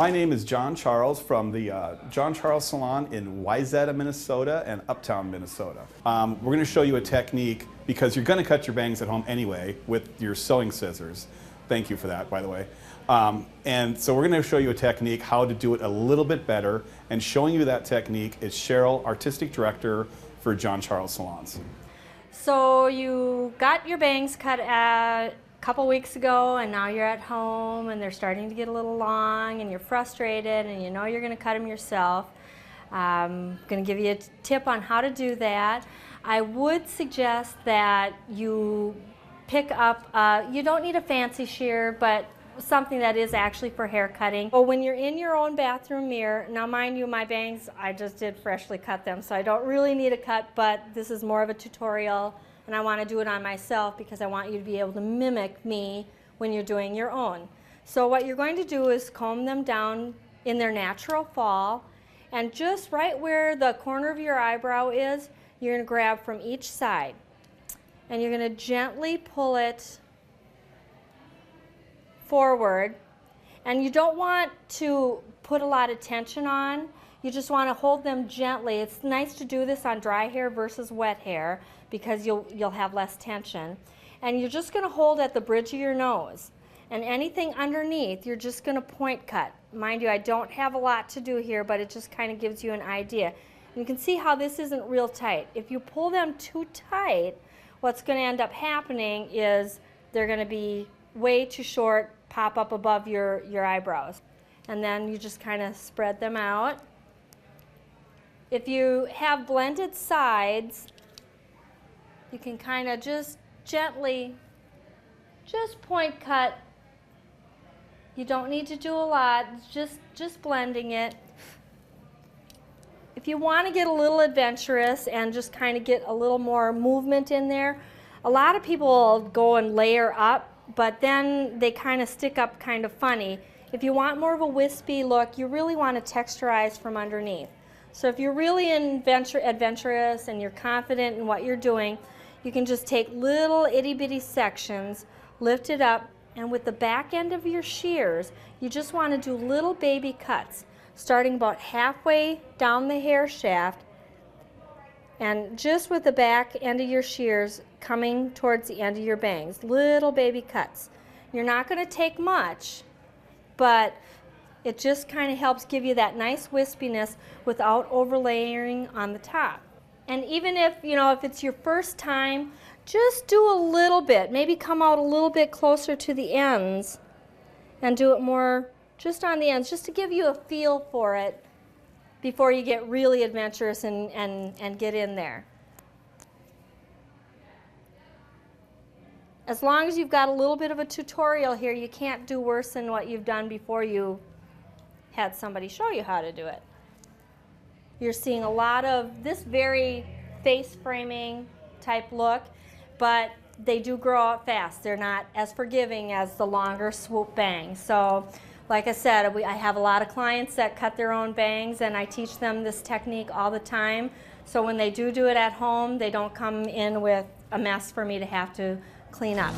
My name is John Charles from the John Charles Salon in Wayzata, Minnesota and Uptown, Minnesota. We're going to show you a technique because you're going to cut your bangs at home anyway with your sewing scissors. Thank you for that, by the way. And so we're going to show you a technique how to do it a little bit better, and showing you that technique is Cheryl, Artistic Director for John Charles Salons. So you got your bangs cut a couple weeks ago, and now you're at home and they're starting to get a little long and you're frustrated and you know you're going to cut them yourself. I'm going to give you a tip on how to do that. I would suggest that you pick up, you don't need a fancy shear, but something that is actually for hair cutting. But when you're in your own bathroom mirror, now mind you, my bangs, I just did freshly cut them, so I don't really need a cut, but this is more of a tutorial, and I want to do it on myself because I want you to be able to mimic me when you're doing your own. So what you're going to do is comb them down in their natural fall, and just right where the corner of your eyebrow is, you're going to grab from each side, and you're going to gently pull it forward. And you don't want to put a lot of tension on. You just want to hold them gently. It's nice to do this on dry hair versus wet hair because you'll have less tension. And you're just going to hold at the bridge of your nose. And anything underneath, you're just going to point cut. Mind you, I don't have a lot to do here, but it just kind of gives you an idea. And you can see how this isn't real tight. If you pull them too tight, what's going to end up happening is they're going to be way too short, pop up above your eyebrows. And then you just kind of spread them out. If you have blended sides, you can kind of just gently, just point cut. You don't need to do a lot, just blending it. If you want to get a little adventurous and just kind of get a little more movement in there, a lot of people will go and layer up, but then they kind of stick up kind of funny. If you want more of a wispy look, you really want to texturize from underneath. So if you're really adventurous and you're confident in what you're doing, you can just take little itty bitty sections, lift it up, and with the back end of your shears, you just want to do little baby cuts, starting about halfway down the hair shaft, and just with the back end of your shears coming towards the end of your bangs, little baby cuts. You're not going to take much, but it just kind of helps give you that nice wispiness without overlaying on the top. And even if, if it's your first time, just do a little bit. Maybe come out a little bit closer to the ends and do it more just on the ends, just to give you a feel for it before you get really adventurous and get in there. As long as you've got a little bit of a tutorial here, you can't do worse than what you've done before you had somebody show you how to do it. You're seeing a lot of this very face framing type look, but they do grow out fast. They're not as forgiving as the longer swoop bangs. So like I said, I have a lot of clients that cut their own bangs, and I teach them this technique all the time. So when they do it at home, they don't come in with a mess for me to have to clean up.